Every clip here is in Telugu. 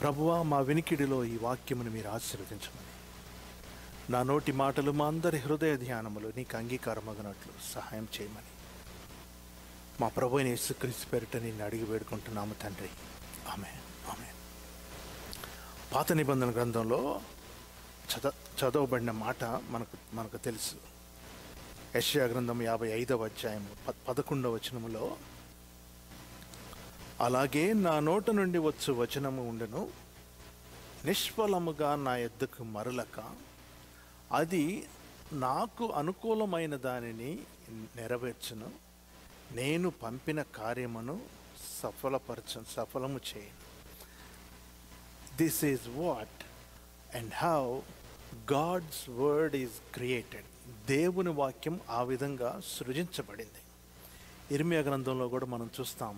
ప్రభువా, మా వినికిడిలో ఈ వాక్యమును మీరు ఆశీర్వదించమని, నా నోటి మాటలు మా అందరి హృదయ ధ్యానములు నీకు అంగీకారమగినట్లు సహాయం చేయమని మా ప్రభు అయిన యేసుక్రీస్తు పేరిట నిన్ను అడిగి వేడుకుంటున్నాము తండ్రి. ఆమేన్, ఆమేన్. పాత నిబంధన గ్రంథంలో చదవబడిన మాట మనకు తెలుసు. యెషయా గ్రంథం 55వ అధ్యాయము 11వ వచనములో, అలాగే నా నోట నుండి వచ్చు వచనము ఉండెను, నిష్ఫలముగా నా యొద్దకు మరలక అది నాకు అనుకూలమైన దానిని నెరవేర్చును, నేను పంపిన కార్యమును సఫలము చేయను. This is what and how God's word is created. దేవుని వాక్యం ఆ విధంగా సృజించబడింది. ఇర్మియా గ్రంథంలో కూడా మనం చూస్తాం,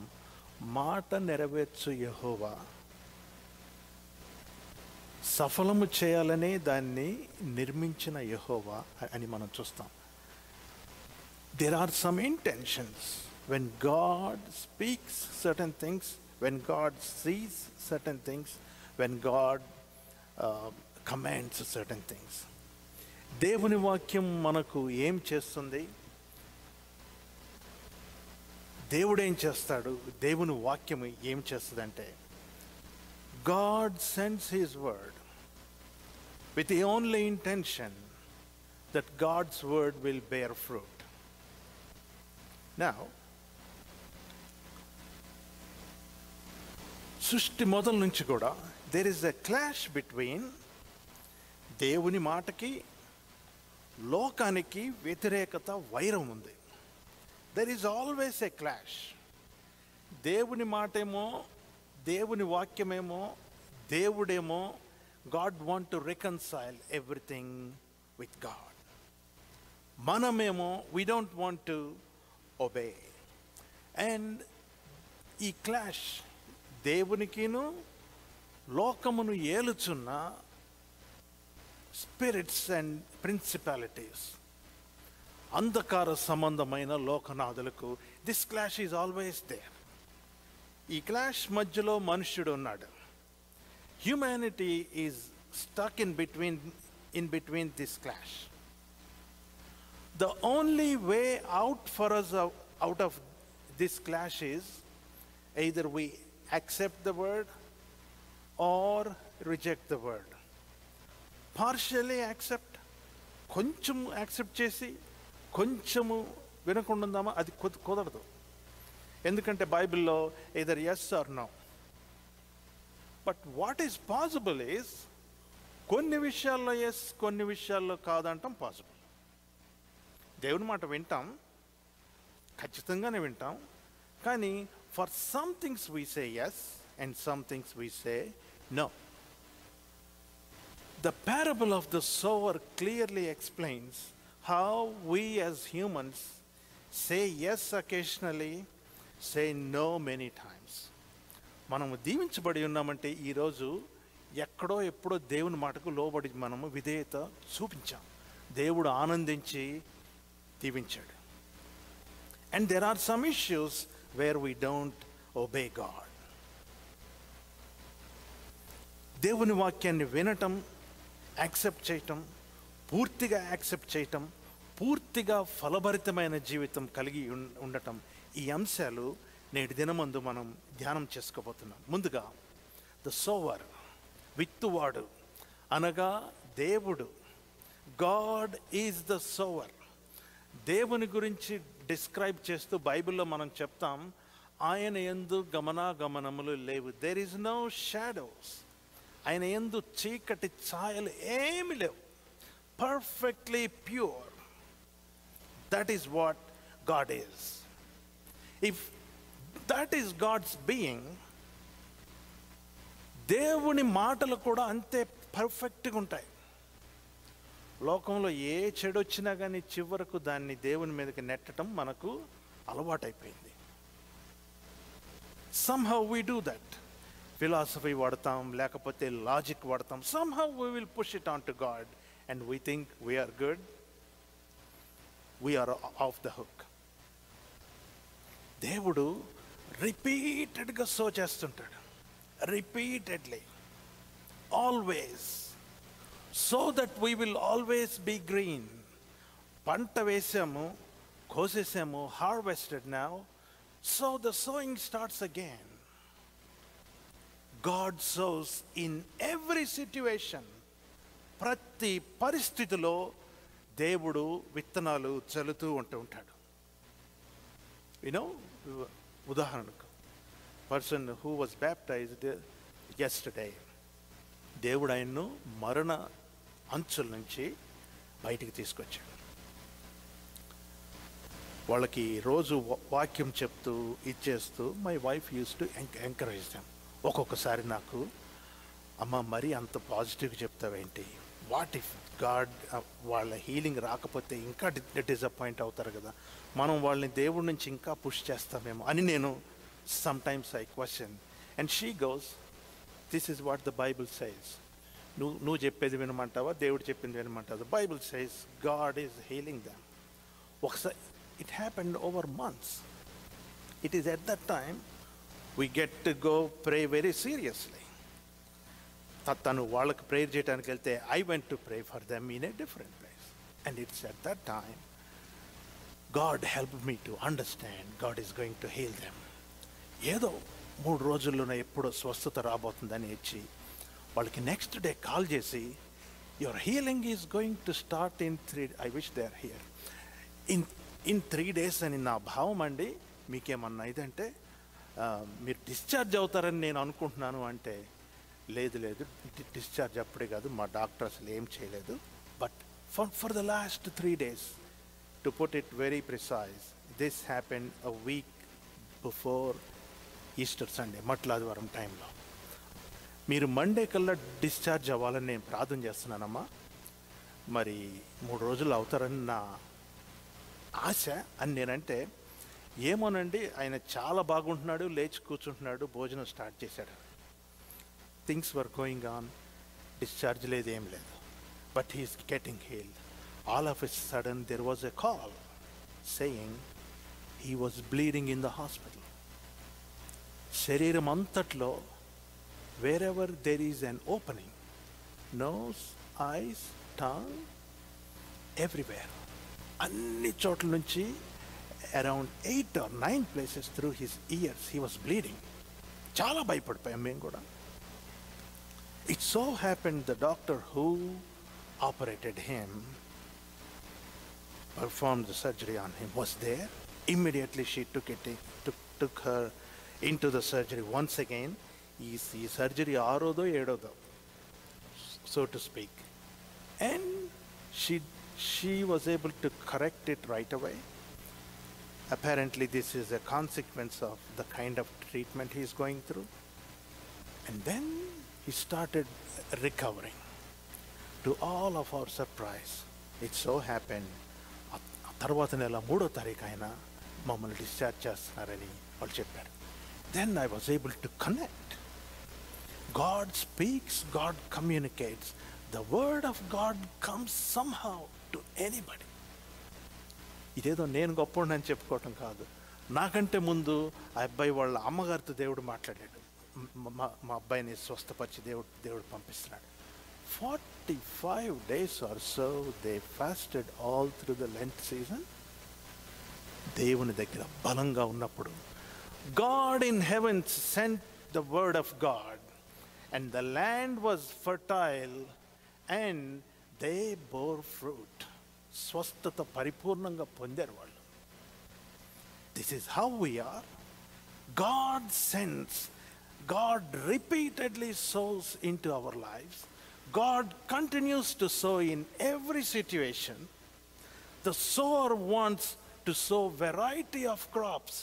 మాట నెరవేర్చు యెహోవా, సఫలము చేయాలనే దాన్ని నిర్మించిన యెహోవా అని మనం చూస్తాం. There are some intentions when God speaks certain things, when God sees certain things, when God commands certain things. దేవుని వాక్యం మనకు ఏం చేస్తుంది? దేవుడు ఏం చేస్తాడు? దేవుని వాక్యం ఏం చేస్తుందంటే, God sends His word with the only intention that God's word will bear fruit. Now, సృష్టి మొదల నుంచి కూడా there is a clash between దేవుని మాటకి లోకానికి వ్యతిరేకత, వైరం ఉంది. There is always a clash. దేవుని మాటేమో, దేవుని వాక్యమేమో, దేవుడేమో, God want to reconcile everything with God. మనమేమో we don't want to obey. And ఈ క్లాష్ దేవునికిను లోకమును ఏలుచున్న స్పిరిట్స్ అండ్ ప్రిన్సిపాలిటీస్, అంధకార సంబంధమైన లోకనాథులకు this clash is always there. ఈ క్లాష్ మధ్యలో మనుష్యుడు ఉన్నాడు. Humanity is stuck in between this clash. The only way out for us out of this clash is either we accept the word or reject the word. Partially accept, కొంచెం యాక్సెప్ట్ చేసి కొంచెము వినకుండా ఉందామా? అది కుదరదు. ఎందుకంటే బైబిల్లో either yes or no. But what is possible is కొన్ని విషయాల్లో yes, కొన్ని విషయాల్లో కాదంటాం పాసిబుల్. దేవుని మాట వింటాం, ఖచ్చితంగానే వింటాం, కానీ for some things we say yes and some things we say no. The parable of the sower clearly explains how we as humans say yes occasionally, say no many times. మనము దీవించబడి ఉన్నామంటే ఈరోజు ఎక్కడో ఎప్పుడో దేవుని మాటకు లోబడి మనము విధేయత చూపించాం. దేవుడు ఆనందించి దీవించాడు. And there are some issues where we don't obey God. దేవుని వాక్యాన్ని వినటం, యాక్సెప్ట్ చేయటం, పూర్తిగా యాక్సెప్ట్ చేయటం, పూర్తిగా ఫలభరితమైన జీవితం కలిగి ఉండటం, ఈ అంశాలు నేటి దినమందు మనం ధ్యానం చేసుకోబోతున్నాం. ముందుగా ద సోవర్, విత్తువాడు అనగా దేవుడు. God is the sour. దేవుని గురించి డిస్క్రైబ్ చేస్తూ బైబిల్లో మనం చెప్తాం, ఆయన యందు గమనాగమనములు లేవు. There is no shadows. ఆయన యందు చీకటి ఛాయలు ఏమి లేవు. Perfectly pure. That is what God is. If that is God's being, దేవుని మాటలు కూడా అంతే పర్ఫెక్ట్గా ఉంటాయి. లోకంలో ఏ చెడు వచ్చినా కానీ చివరకు దాన్ని దేవుని మీదకి నెట్టడం మనకు అలవాటైపోయింది. somehow we do that. Philosophy వాడతాం, లేకపోతే లాజిక్ వాడతాం. somehow we will push it on to God and we think we are good. We are off the hook. దేవుడు రిపీటెడ్గా సో చేస్తుంటాడు. Repeatedly always, so that we will always be green. పంట వేసాము, కోసేసాము, harvested now, so the sowing starts again. God sows in every situation. ప్రతి పరిస్థితిలో దేవుడు విత్తనాలు చల్లుతూ ఉంటాడు. ఉదాహరణకు person who was baptised yesterday, దేవుడు ఆయన్ను మరణ అంచుల నుంచి బయటికి తీసుకొచ్చాడు. వాళ్ళకి రోజు వాక్యం చెప్తూ ఇచ్చేస్తూ my wife use to encourage them. ఒక్కొక్కసారి నాకు, అమ్మ మరీ అంత పాజిటివ్గా చెప్తావేంటి, వాట్ ఇఫ్ గాడ్ వాళ్ళ హీలింగ్ రాకపోతే ఇంకా డిసప్పాయింట్ అవుతారు కదా, మనం వాళ్ళని దేవుడి నుంచి ఇంకా పుష్ చేస్తామేమో అని నేను sometimes I question. And she goes, this is what the Bible says. నువ్వు చెప్పేది వినమంటావా, దేవుడు చెప్పింది వినమంటావా? Bible says God is healing them. ఒకసారి it happened over months. It is at that time we get to go pray very seriously. తను వాళ్ళకి ప్రేయర్ చేయడానికి వెళ్తే I went to pray for them in a different place. And it's at that time God helped me to understand God is going to heal them. ఏదో 3 రోజుల్లోనే ఎప్పుడో స్వస్థత రాబోతుందని ఇచ్చి వాళ్ళకి నెక్స్ట్ డే కాల్ చేసి, your healing is going to start in 3, I wish they are here, in 3 days అని నా భావం అండి. మీకేమన్నా ఇదంటే మీరు డిశ్చార్జ్ అవుతారని నేను అనుకుంటున్నాను అంటే, లేదు డిశ్చార్జ్ అప్పుడే కాదు, మా డాక్టర్ అసలు ఏం చేయలేదు. But for the last 3 days, to put it very precise, this happened a week before Easter Sunday, మట్లాదివారం టైంలో. మీరు మండే కల్లా డిశ్చార్జ్ అవ్వాలని నేను ప్రార్థన చేస్తున్నానమ్మా. మరి 3 రోజులు అవుతారని నా ఆశ అని నేనంటే, ఏమోనండి ఆయన చాలా బాగుంటున్నాడు, లేచి కూర్చుంటున్నాడు, భోజనం స్టార్ట్ చేశాడు, things were going on, discharge లేదు, ఏం లేదు, but he is getting healed. All of a sudden there was a call saying he was bleeding in the hospital. శరీరం అంతట్లో wherever there is an opening, nose, eyes, tongue, everywhere, అన్ని చోట్ల నుంచి around 8 or 9 places through his ears he was bleeding. చాలా భయపడిపోయాం మేము కూడా. It so happened the doctor who operated him, performed the surgery on him, was there. Immediately she took her into the surgery once again. ఈ surgery 6దో 7దో so to speak, and she was able to correct it right away. Apparently this is a consequence of the kind of treatment he is going through. And then he started recovering. To all of our surprise, it so happened తర్వాత నెల 3వ తారీఖు ఆయన మమ్మల్ని డిశ్చార్జ్ చేస్తున్నారని వాళ్ళు చెప్పారు. Then I was able to connect. God speaks, God communicates. The word of God comes somehow to anybody. ఇదేదో నేను గొప్పని చెప్పుకోవటం కాదు, నాకంటే ముందు ఆ అబ్బాయి వాళ్ళ అమ్మగారితో దేవుడు మాట్లాడాడు. మా అబ్బాయిని స్వస్థపరిచి దేవుడు పంపిస్తున్నాడు. 45 days or so they fasted all through the Lent season. దేవుని దగ్గర బలంగా ఉన్నప్పుడు God in heaven sent the word of God, and the land was fertile and they bore fruit. స్వస్థత పరిపూర్ణంగా పొందారు వాళ్ళు. This is how we are. God sends, God repeatedly sows into our lives. God continues to sow in every situation. The sower wants to sow variety of crops.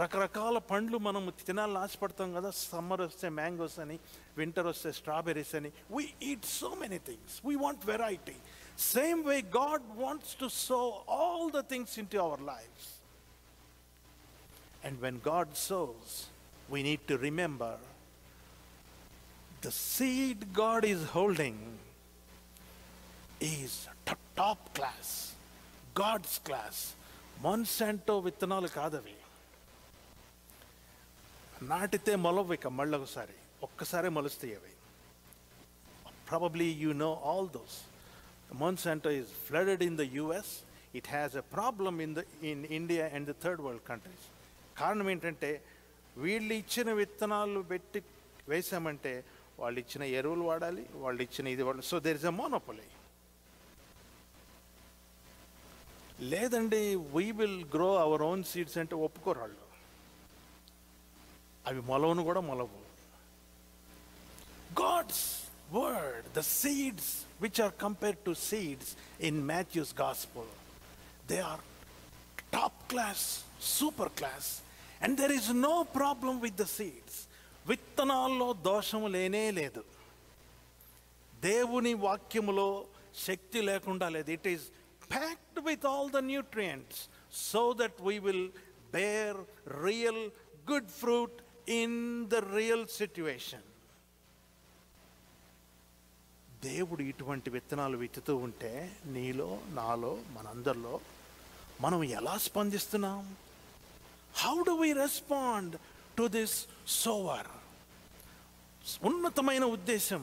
రకరకాల పండ్లు మనం తినాలని ఆశపడతాం కదా. సమ్మర్ వస్తే మ్యాంగోస్ అని, వింటర్ వస్తే స్ట్రాబెర్రీస్ అని. We eat so many things. We want variety. Same way God wants to sow all the things into our lives. And when God sows, we need to remember the seed God is holding is top class, God's class. Monsanto విత్తనాలు కాదవి. నాటితే మొలవు, ఇక మళ్ళీ ఒక్కసారి మొలుస్తాయి అవి. Probably you know all those. Monsanto is flooded in the US. It has a problem in India and the third world countries. కారణం ఏంటంటే వీళ్ళు ఇచ్చిన విత్తనాలు పెట్టి వేసామంటే వాళ్ళు ఇచ్చిన ఎరువులు వాడాలి, వాళ్ళు ఇచ్చిన ఇది వాడాలి. So there is a monopoly. లేదండి we will grow our own seeds అంటే ఒప్పుకోరు వాళ్ళు. అవి మొలవను కూడా మొలవు. God's word, the seeds which are compared to seeds in Matthew's gospel, they are top class, super class, and there is no problem with the seeds. విత్తనాల్లో దోషము లేనే లేదు. దేవుని వాక్యములో శక్తి లేకుండా లేదు. It is packed with all the nutrients so that we will bear real good fruit in the real situation. దేవుడు ఇటువంటి విత్తనాలు విత్తుతూ ఉంటే నీలో, నాలో, మనందరిలో మనం ఎలా స్పందిస్తున్నాం? How do we respond to this sower? ఉన్నతమైన ఉద్దేశం.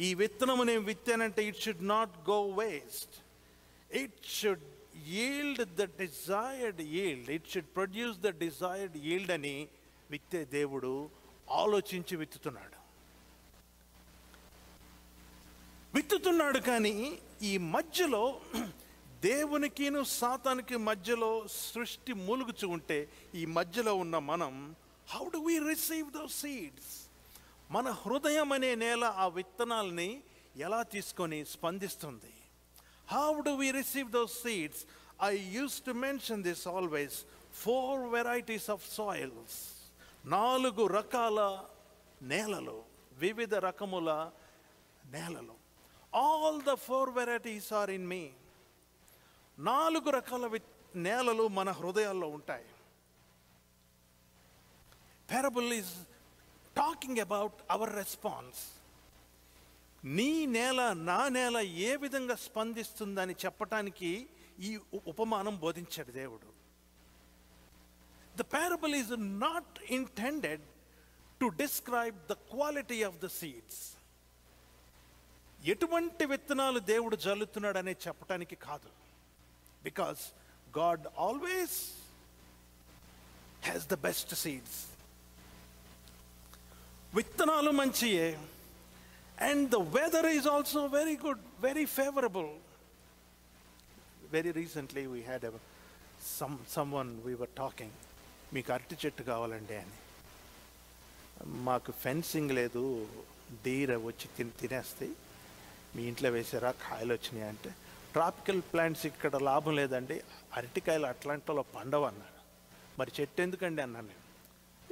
ఈ విత్తనము నేను విత్తానంటే it should not go waste. It should yield the desired yield. It should produce the desired yield అని విత్తే దేవుడు ఆలోచించి విత్తుతున్నాడు. కానీ ఈ మధ్యలో దేవునికిను సాతానికి మధ్యలో సృష్టి మూలుగుచు ఉంటే ఈ మధ్యలో ఉన్న మనం how do we receive those seeds? మన హృదయం అనే నేల ఆ విత్తనాల్ని ఎలా తీసుకొని స్పందిస్తుంది? How do we receive those seeds? I use to mention this always. 4 varieties of soils. 4 రకాల నేలలు, వివిధ రకముల నేలలు. All the 4 varieties are in me. 4 రకాల నేలలు మన హృదయాల్లో ఉంటాయి. Parable is talking about our response. నీ నేల, నా నేల ఏ విధంగా స్పందిస్తుందని చెప్పటానికి ఈ ఉపమానం బోధించాడు దేవుడు. The parable is not intended to describe the quality of the seeds. ఎటువంటి విత్తనాలు దేవుడు జల్లుతున్నాడనే చెప్పటానికి కాదు. Because God always has the best seeds. విత్తనాలు మంచియే. And the weather is also very good, very favourable. Very recently we had someone we were talking, మీకు అరటి చెట్టు కావాలండి అని. మాకు ఫెన్సింగ్ లేదు, డీర్ వచ్చి తినేస్తాయి, మీ ఇంట్లో వేసారా, కాయలు వచ్చినాయి అంటే, ట్రాపికల్ ప్లాంట్స్ ఇక్కడ లాభం లేదండి, అరటికాయలు అట్లాంటిలో పండవు అన్నాడు. మరి చెట్టు ఎందుకండి అన్నాను నేను.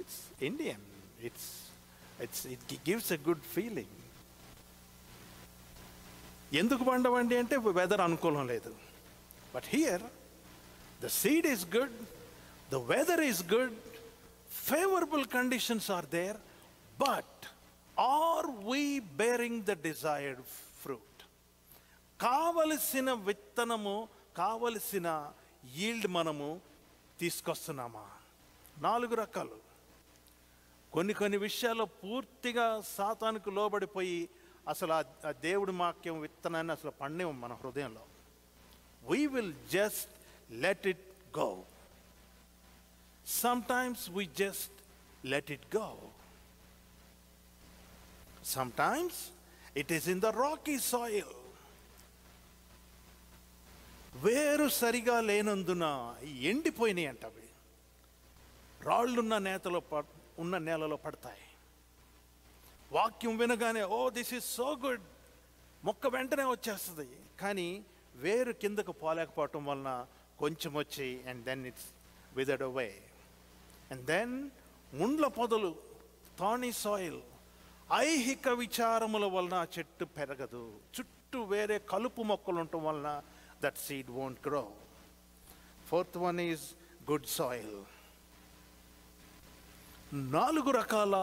It's Indian, it gives a good feeling. ఎందుకు పండవండి అంటే వెదర్ అనుకూలం లేదు. But here the seed is good, the weather is good, favourable conditions are there, but are we bearing the desired fruit? కావలసిన విత్తనము, కావలసిన ఈల్డ్ మనము తీసుకొస్తున్నామా? 4 రకాలు. కొన్ని విషయాల్లో పూర్తిగా సాతానుకు లోబడిపోయి అసలు ఆ దేవుడి వాక్యం విత్తనాన్ని అసలు పండేము మన హృదయంలో. We will just let it go. Sometimes we just let it go. Sometimes it is in the Rocky soil. వేరు సరిగా లేనందున ఎండిపోయినాయి అంట. అవి రాళ్ళున్న ఉన్న నేలలో పడతాయి. వాక్యం వినగానే oh this is so good, మొక్క వెంటనే వచ్చేస్తుంది. కానీ వేరు కిందకు పోలేకపోవటం వలన కొంచెం వచ్చి and then it's withered away. And then ముండ్ల పొదలు, థార్నీ సాయిల్, ఐహిక విచారముల వలన చెట్టు పెరగదు. చుట్టూ వేరే కలుపు మొక్కలు ఉండటం వలన that seed won't grow. 4th one is good soil. 4 రకాల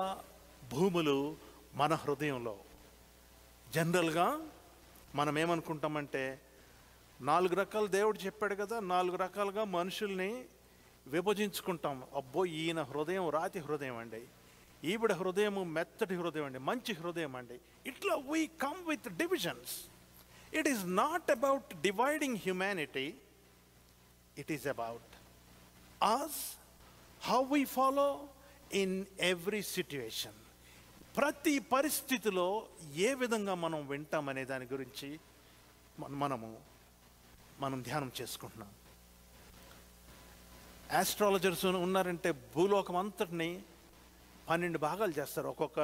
భూములు మన హృదయంలో. జనరల్గా మనం ఏమనుకుంటామంటే 4 రకాలు దేవుడు చెప్పాడు కదా, 4 రకాలుగా మనుషుల్ని విభజించుకుంటాం. అబ్బో ఈయన హృదయం రాతి హృదయం అండి, ఈవిడ హృదయము మెత్తటి హృదయం అండి, మంచి హృదయం అండి. ఇట్లా we come with divisions. It is not about dividing humanity, it is about us, how we follow in every situation. ప్రతి పరిస్థితిలో ఏ విధంగా మనం వింటామనే దాని గురించి మనం ధ్యానం చేసుకుంటున్నాం. ఆస్ట్రాలజర్స్ ఉన్నారంటే భూలోకం అంతటిని 12 భాగాలు చేస్తారు. ఒక్కొక్క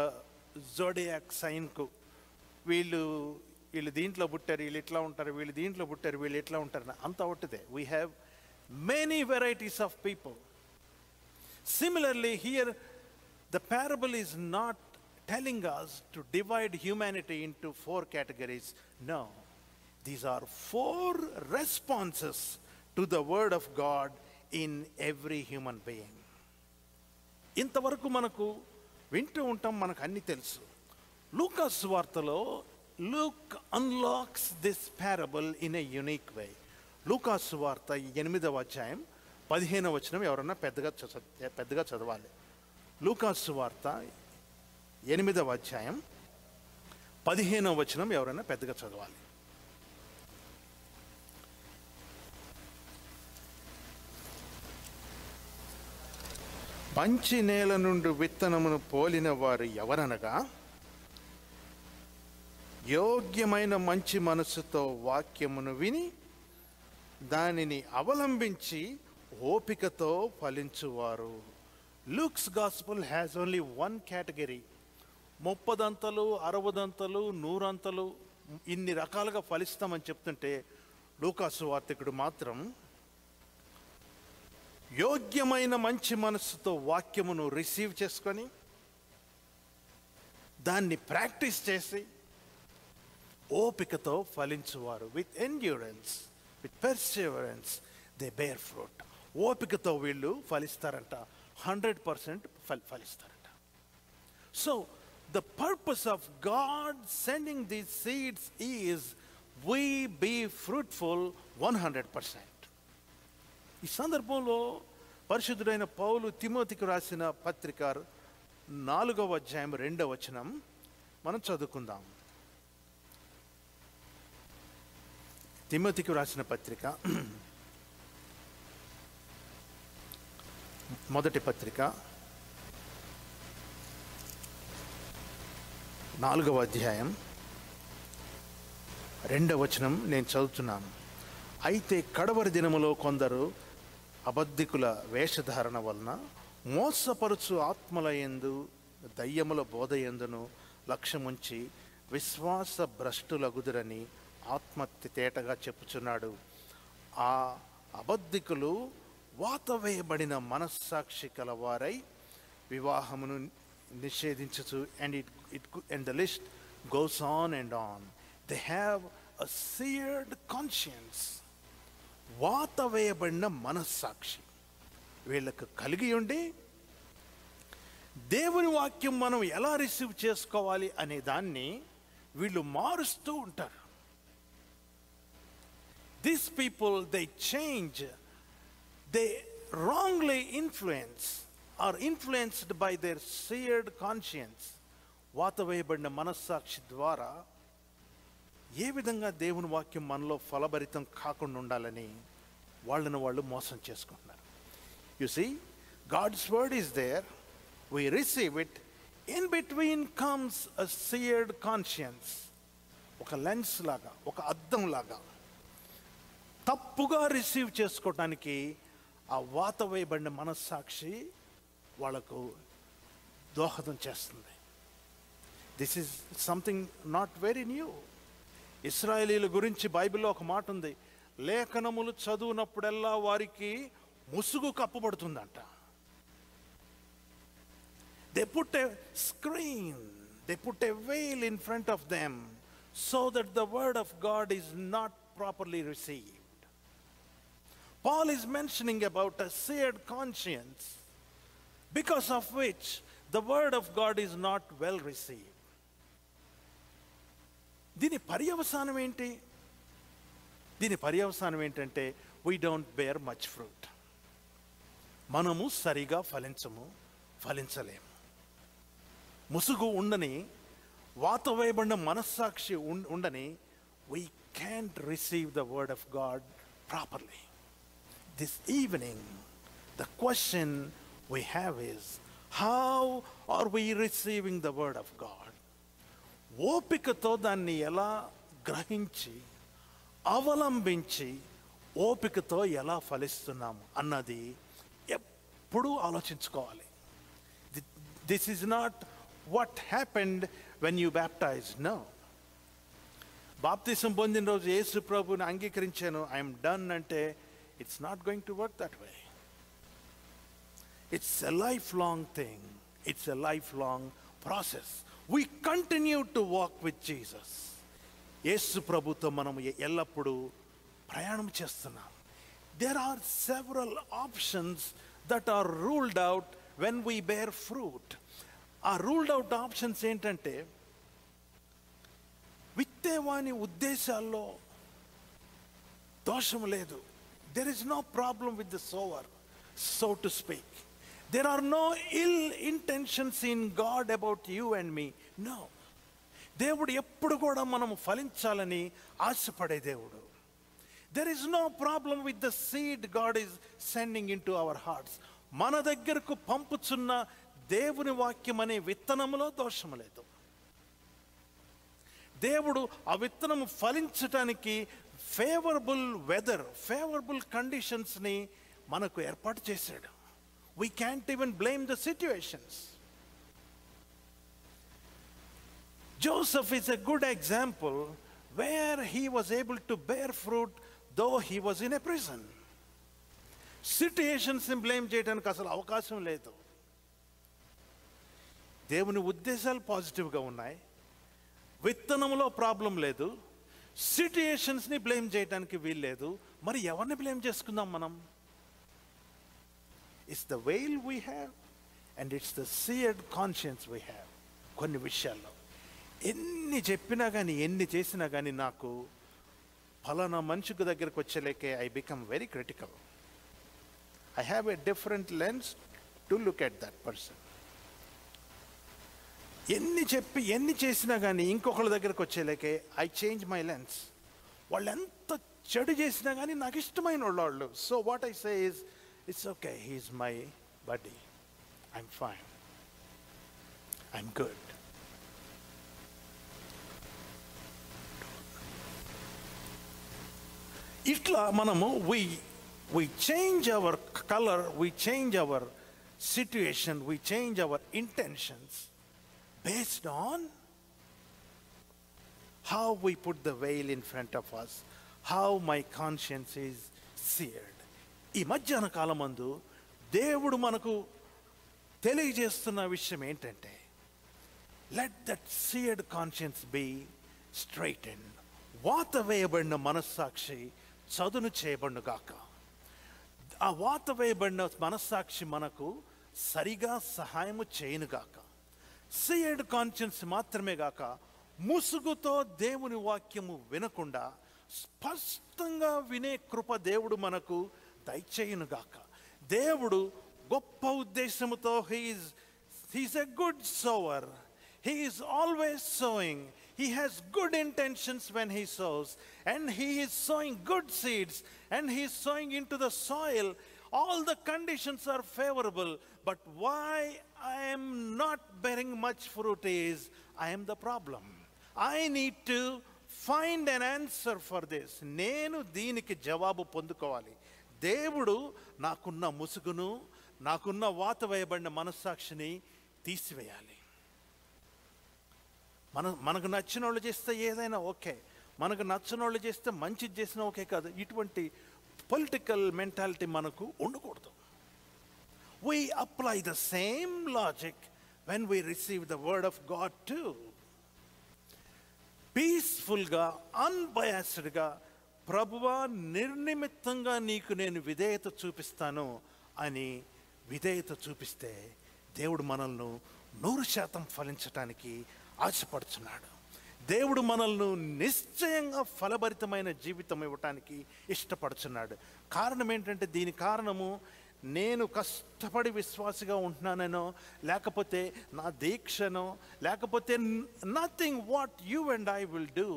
జోడియాక్ సైన్కు వీళ్ళు దీంట్లో పుట్టారు, వీళ్ళు ఇట్లా ఉంటారు, వీళ్ళు దీంట్లో పుట్టారు, వీళ్ళు ఇట్లా ఉంటారు, అంత ఒకటిదే. We have many varieties of people. Similarly, here the parable is not telling us to divide humanity into 4 categories. No, these are 4 responses to the word of God in every human being. ఇంతవరకు మనకు వింటూ ఉంటాం, మనకు అన్ని తెలుసు. లూకా సువార్తలో Luke unlocks this parable in a unique way. లూకా సువార్త 8వ అధ్యాయం 15వ వచనం ఎవరన్నా పెద్దగా చదవాలి. లూకా సువార్త 8వ అధ్యాయం 15వ వచనం ఎవరైనా పెద్దగా చదవాలి. మంచి నేల నుండి విత్తనమును పోలిన వారు ఎవరనగా, యోగ్యమైన మంచి మనస్సుతో వాక్యమును విని దానిని అవలంబించి ఓపికతో ఫలించువారు. Luke's gospel has only 1 category. 30 అంతలు, 60 అంతలు, 100 అంతలు ఇన్ని రకాలుగా ఫలిస్తామని చెప్తుంటే, లూకా సువార్తికుడు మాత్రం యోగ్యమైన మంచి మనస్సుతో వాక్యమును రిసీవ్ చేసుకొని దాన్ని ప్రాక్టీస్ చేసి ఓపికతో ఫలించువారు. With endurance, with perseverance they bear fruit. ఓపికతో వీళ్ళు ఫలిస్తారంట, 100% ఫలిస్తారంట. So the purpose of God sending these seeds is we be fruitful 100%. ఈ సందర్భంలో పరిశుద్ధుడైన పౌలు తిమోతికి రాసిన పత్రిక 4వ అధ్యాయం 2వ వచనం మనం చదువుకుందాం. తిమోతికి రాసిన పత్రిక, మొదటి పత్రిక 4వ అధ్యాయం 2వ వచనం నేను చదువుతున్నాను. అయితే కడవరి దినములో కొందరు అబద్ధికుల వేషధారణ వలన మోసపరుచు ఆత్మల యందు దయ్యముల బోధ యందును లక్ష్యముంచి విశ్వాస భ్రష్టులగుదురని ఆత్మ తేటగా చెప్పుచున్నాడు. ఆ అబద్ధికులు వాతవేయబడిన మనస్సాక్షి కలవారై వివాహమును నిషేధించుచు and the list goes on and on. They have a seared conscience. వాతవేయబడిన మనస్సాక్షి వీళ్ళకు కలిగి ఉండి దేవుని వాక్యం మనం ఎలా రిసీవ్ చేసుకోవాలి అనే దాన్ని వీళ్ళు మారుస్తూ ఉంటారు. These people, they change, they wrongly are influenced by their seared conscience. వాతవేయబడిన మనస్సాక్షి ద్వారా ఏ విధంగా దేవుని వాక్యం మనలో ఫలభరితం కాకుండా ఉండాలని వాళ్ళను వాళ్ళు మోసం చేసుకుంటున్నారు. You see, God's word is there, we receive it, in between comes a seared conscience. ఒక లెన్స్ లాగా, ఒక అద్దం లాగా తప్పుగా రిసీవ్ చేసుకోవటానికి ఆ వాతవేయబడిన మనస్సాక్షి వాళ్ళకు దోహదం చేస్తుంది. This is something not very new. ఇశ్రాయేలీల గురించి బైబిల్లో ఒక మాట ఉంది, లేఖనములు చదువునప్పుడల్లా వారికి ముసుగు కప్పబడుతుందంట. They put a screen, they put a veil in front of them so that the word of God is not properly received. Paul is mentioning about a seared conscience because of which the word of God is not well received. దీని పర్యవసానం ఏంటి? దీని పర్యవసానం ఏంటంటే we don't bear much fruit. మనము సరిగా ఫలించలేము. ముసుగు ఉండని, వాత వేయబడిన మనస్సాక్షి ఉండని, we can't receive the word of God properly. This evening, the question we have is, how are we receiving the word of God? ఓపికతో దాన్ని ఎలా గ్రహించి, అవలంబించి, ఓపికతో ఎలా ఫలిస్తున్నాము అన్నది ఎప్పుడూ ఆలోచించుకోవాలి. This is not what happened when you baptize. No. బాప్తిసం పొందిన రోజు యేసు ప్రభుని అంగీకరించాను, ఐఎమ్ డన్ అంటే it's not going to work that way. It's a life long thing. It's a life long process. We continue to walk with Jesus. యేసు ప్రభుతో మనం ఎల్లప్పుడూ ప్రయాణం చేస్తున్నాం. There are several options that are ruled out when we bear fruit. ఆ రూల్డ్ అవుట్ ఆప్షన్స్ ఏంటంటే, విత్తేవాని ఉద్దేశాల్లో దోషం లేదు. There is no problem with the sower, so to speak. There are no ill intentions in God about you and me. No. దేవుడు ఎప్పుడు కూడా మనం ఫలించాలని ఆశపడే దేవుడు. There is no problem with the seed God is sending into our hearts. మన దగ్గరకు పంపుచున్న దేవుని వాక్యం అనే విత్తనములో దోషము లేదు. దేవుడు ఆ విత్తనము ఫలించటానికి ఫేవరబుల్ వెదర్, ఫేవరబుల్ కండిషన్స్ని మనకు ఏర్పాటు చేశాడు. We can't even blame the situations. Joseph is a good example where he was able to bear fruit though he was in a prison. సిట్యుయేషన్స్ని బ్లేమ్ చేయడానికి అసలు అవకాశం లేదు. దేవుని ఉద్దేశాలు పాజిటివ్గా ఉన్నాయి, విత్తనంలో ప్రాబ్లం లేదు, సిట్యుయేషన్స్ని బ్లేమ్ చేయడానికి వీల్లేదు. మరి ఎవరిని బ్లేమ్ చేసుకుందాం మనం? It's the veil we have and it's the seared conscience we have. కొన్ని విషయాల్లో ఎన్ని చెప్పినా కానీ, ఎన్ని చేసినా కానీ, నాకు ఫలానా మనిషికి దగ్గరకు వచ్చేలేకే I become very critical. I have a different lens to look at that person. ఎన్ని చెప్పి ఎన్ని చేసినా కానీ ఇంకొకళ్ళ దగ్గరకు వచ్చేలేకే ఐ చేంజ్ మై లెన్స్. వాళ్ళు ఎంత చెడు చేసినా కానీ నాకు ఇష్టమైన వాళ్ళు. So what I say is, it's okay, he's my buddy, I'm fine, I'm good. ఇట్లా మనము we change our color, we change our situation, we change our intentions based on how we put the veil in front of us, how my conscience is seared. ఈ మధ్యాహ్న కాలమందు దేవుడు మనకు తెలియజేస్తున్న విషయం ఏంటంటే, లెట్ దట్ సీయర్డ్ కాన్షియన్స్ బీ స్ట్రైటెండ్. వాత వేయబడిన మనస్సాక్షి చదును చేయబడిన గాక. ఆ వాత వేయబడిన మనస్సాక్షి మనకు సరిగా సహాయము చేయనుగాక. సీయర్డ్ కాన్షియన్స్ మాత్రమే గాక, ముసుగుతో దేవుని వాక్యము వినకుండా స్పష్టంగా వినే కృప దేవుడు మనకు దయచేయునుగాక. దేవుడు గొప్ప ఉద్దేశముతో he's a good sower. He is always sowing. He has good intentions when he sows, and he is sowing good seeds, and he is sowing into the soil. All the conditions are favorable, but why I am not bearing much fruit is, I am the problem. I need to find an answer for this. నేను దీనికి జవాబు పొందుకోవాలి. దేవుడు నాకున్న ముసుగును, నాకున్న వాత వేయబడిన మనస్సాక్షిని తీసివేయాలి. మనకు నచ్చిన వాళ్ళు చేస్తే ఏదైనా ఓకే, మనకు నచ్చిన వాళ్ళు చేస్తే మంచిది చేసినా ఓకే కాదు. ఇటువంటి పొలిటికల్ మెంటాలిటీ మనకు ఉండకూడదు. We apply the same logic when we receive the word of God too. పీస్ఫుల్గా, అన్బయాస్డ్గా, ప్రభువా నిర్నిమిత్తంగా నీకు నేను విధేయత చూపిస్తాను అని విధేయత చూపిస్తే దేవుడు మనల్ని 100% ఫలించటానికి ఆశపడుచున్నాడు. దేవుడు మనల్ని నిశ్చయంగా ఫలభరితమైన జీవితం ఇవ్వటానికి ఇష్టపడుచున్నాడు. కారణం ఏంటంటే, దీని కారణము నేను కష్టపడి విశ్వాసిగా ఉంటున్నానో, లేకపోతే నా దీక్షనో, లేకపోతే nothing what you and I will do.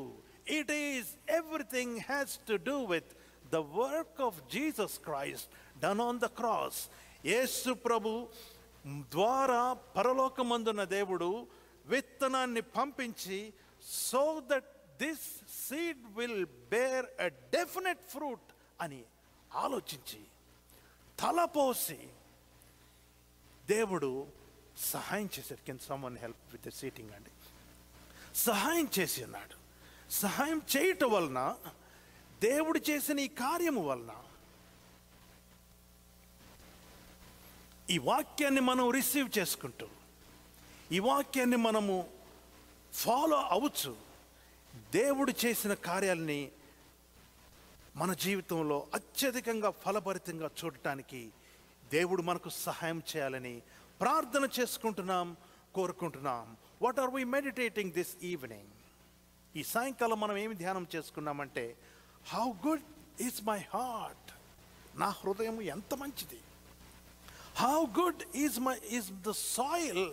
It is everything has to do with the work of Jesus Christ done on the cross. Yesu ప్రభు ద్వారా పరలోకమందున్న దేవుడు విత్తనాన్ని పంపించి, so that this seed will bear a definite fruit అని ఆలోచించి తలపోసి దేవుడు సహాయం చేశాడు. Can someone help with the seating అండి? సహాయం చేసి ఉన్నాడు. సహాయం చేయటం వలన, దేవుడు చేసిన ఈ కార్యము వలన, ఈ వాక్యాన్ని మనం రిసీవ్ చేసుకుంటూ, ఈ వాక్యాన్ని మనము ఫాలో అవచ్చు, దేవుడు చేసిన కార్యాలని మన జీవితంలో అత్యధికంగా ఫలభరితంగా చూడటానికి దేవుడు మనకు సహాయం చేయాలని ప్రార్థన చేసుకుంటున్నాం, కోరుకుంటున్నాం. What are we meditating this evening? ఈ సాయంకాలం మనం ఏమి ధ్యానం చేసుకున్నామంటే, how good is my heart. నా హృదయం ఎంత మంచిది. How good is the soil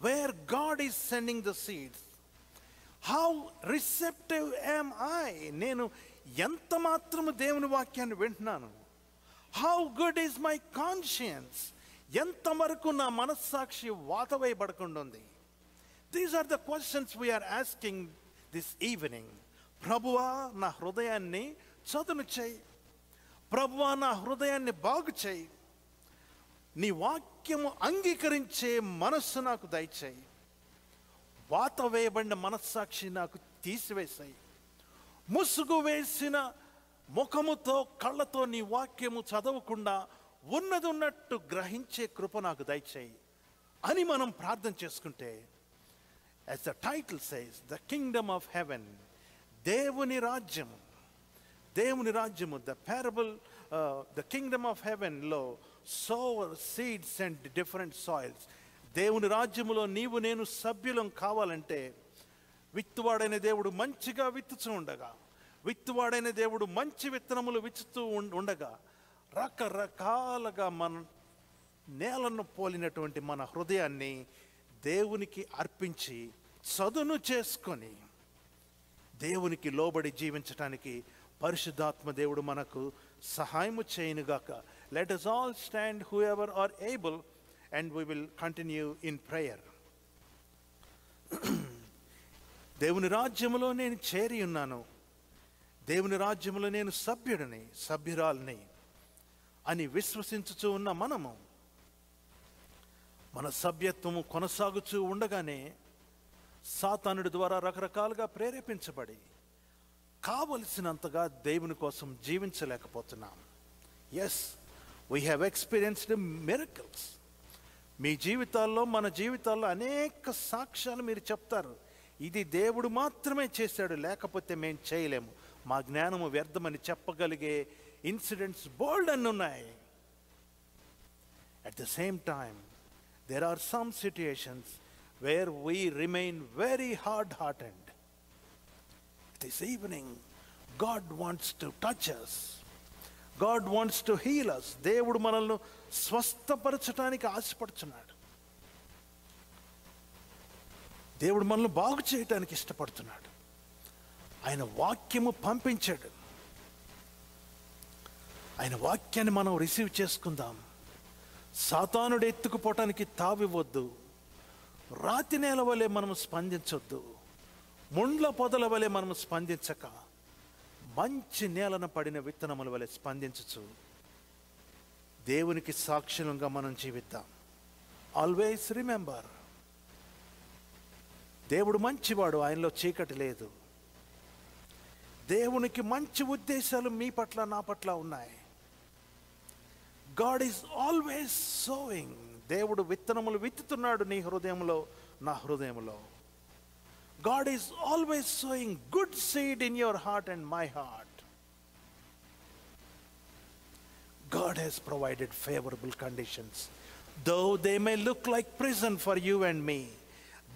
where God is sending the seeds. How receptive am I. నేను ఎంత మాత్రము దేవుని వాక్యాన్ని వింటున్నాను. How good is my conscience. ఎంతవరకు నా మనస్సాక్షి వాతవేయబడకుండా ఉంది. These are the questions we're asking this evening. ప్రభువా, నా హృదయాన్ని చదును చేయి. ప్రభువా, నా హృదయాన్ని బాగు చేయి. నీ వాక్యము అంగీకరించే మనస్సు నాకు దయచేయి. వాత వేయబడిన మనస్సాక్షి నాకు తీసివేశాయి. ముసుగు వేసిన ముఖముతో, కళ్ళతో నీ వాక్యము చదవకుండా ఉన్నది ఉన్నట్టు గ్రహించే కృప నాకు దయచేయి అని మనం ప్రార్థన చేసుకుంటే, as the title says, the kingdom of heaven, దేవుని రాజ్యము, దేవుని రాజ్యము, the parable, the kingdom of heaven లో sow seeds and different soils. దేవుని రాజ్యములో నీవు నేను సభ్యులం కావాలంటే, విత్తువాడైన దేవుడు మంచిగా విత్తుచూ ఉండగా, విత్తువాడైన దేవుడు మంచి విత్తనములు విచ్చుతూ ఉండగా, రకరకాలుగా మన నేలను పోలినటువంటి మన హృదయాన్ని దేవునికి అర్పించి చదును చేసుకొని దేవునికి లోబడి జీవించటానికి పరిశుద్ధాత్మ దేవుడు మనకు సహాయము చేయనుగాక. Let us all stand, whoever are able, and we will continue in prayer. దేవుని రాజ్యములో నేను చేరి ఉన్నాను, దేవుని రాజ్యములో నేను సభ్యుడిని, సభ్యురాలిని అని విశ్వసించుచూ ఉన్న మనము, మన సభ్యత్వము కొనసాగుచూ ఉండగానే సాతానుడి ద్వారా రకరకాలుగా ప్రేరేపించబడి కావలసినంతగా దేవుని కోసం జీవించలేకపోతున్నాం. Yes, we have experienced miracles. మీ జీవితాల్లో, మన జీవితాల్లో అనేక సాక్ష్యాలు మీరు చెప్తారు. ఇది దేవుడు మాత్రమే చేశాడు, లేకపోతే మేము చేయలేము, మా జ్ఞానము వ్యర్థమని చెప్పగలిగే ఇన్సిడెంట్స్ బోల్డ్ అని ఉన్నాయి. At the same time there are some situations where we remain very hard-hearted. This evening, God wants to touch us. God wants to heal us. దేవుడు మనల్ని స్వస్థపరచడానికి ఆశపడుతున్నాడు. దేవుడు మనల్ని బాగు చేయడానికి ఇష్టపడుతున్నాడు. ఆయన వాక్యము పంపించాడు. ఆయన వాక్యాన్ని మనం రిసీవ్ చేసుకుందాం. సాతానుడు ఎత్తుకుపోవటానికి తావివ్వద్దు. రాతి నేల వలె మనం స్పందించొద్దు. ముండ్ల పొదల వలె మనం స్పందించక, మంచి నేలన పడిన విత్తనముల వలె స్పందించచ్చు దేవునికి సాక్షులంగా మనం జీవిద్దాం. ఆల్వేస్ రిమెంబర్, దేవుడు మంచివాడు, ఆయనలో చీకటి లేదు. దేవునికి మంచి ఉద్దేశాలు మీ పట్ల, నా పట్ల ఉన్నాయి. God is always sowing. దేవుడు విత్తనములు విత్తుతున్నాడు నీ హృదయంలో, నా హృదయంలో. God is always sowing good seed in your heart and my heart. God has provided favorable conditions. Though they may look like prison for you and me,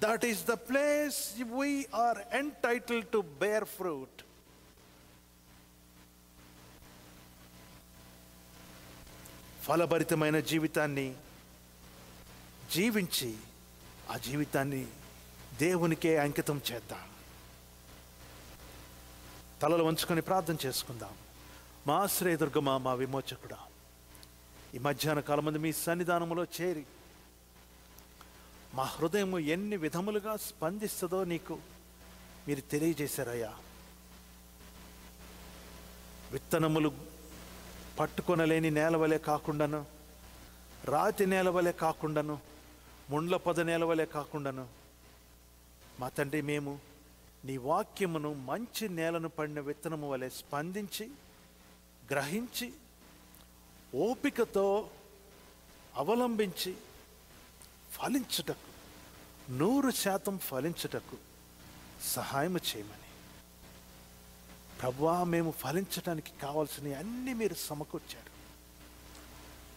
that is the place we are entitled to bear fruit. ఫలభరితమైన జీవితాన్ని జీవించి ఆ జీవితాన్ని దేవునికే అంకితం చేద్దాం. తలలు వంచుకొని ప్రార్థన చేసుకుందాం. మా ఆశ్రయదుర్గమా, మా విమోచకుడా, ఈ మధ్యాహ్న కాలం మంది మీ సన్నిధానంలో చేరి మా హృదయం ఎన్ని విధములుగా స్పందిస్తుందో నీకు మీరు తెలియజేశారయ్యా. విత్తనములు పట్టుకొనలేని నేల వలె కాకుండాను, రాతి నేల వలె కాకుండాను, ముండ్ల పొద నేల వలె కాకుండాను, మా తండ్రి మేము నీ వాక్యమును మంచి నేలను పడిన విత్తనము వలె స్పందించి గ్రహించి ఓపికతో అవలంబించి ఫలించుటకు 100% ఫలించుటకు సహాయము చేయమని ప్రభువా, మేము ఫలించడానికి కావాల్సినవి అన్నీ మీరు సమకూర్చారు.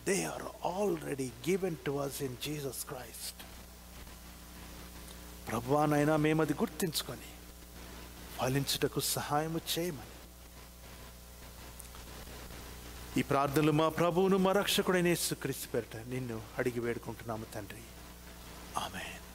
They are already given to us in Jesus Christ. ప్రభువా నైనా మేము అది గుర్తించుకొని ఫలించుటకు సహాయము చేయమని ఈ ప్రార్థనలు మా ప్రభువును మా రక్షకుడైన యేసుక్రీస్తు పేరిట నిన్ను అడిగి వేడుకుంటున్నాము తండ్రి. ఆమేన్.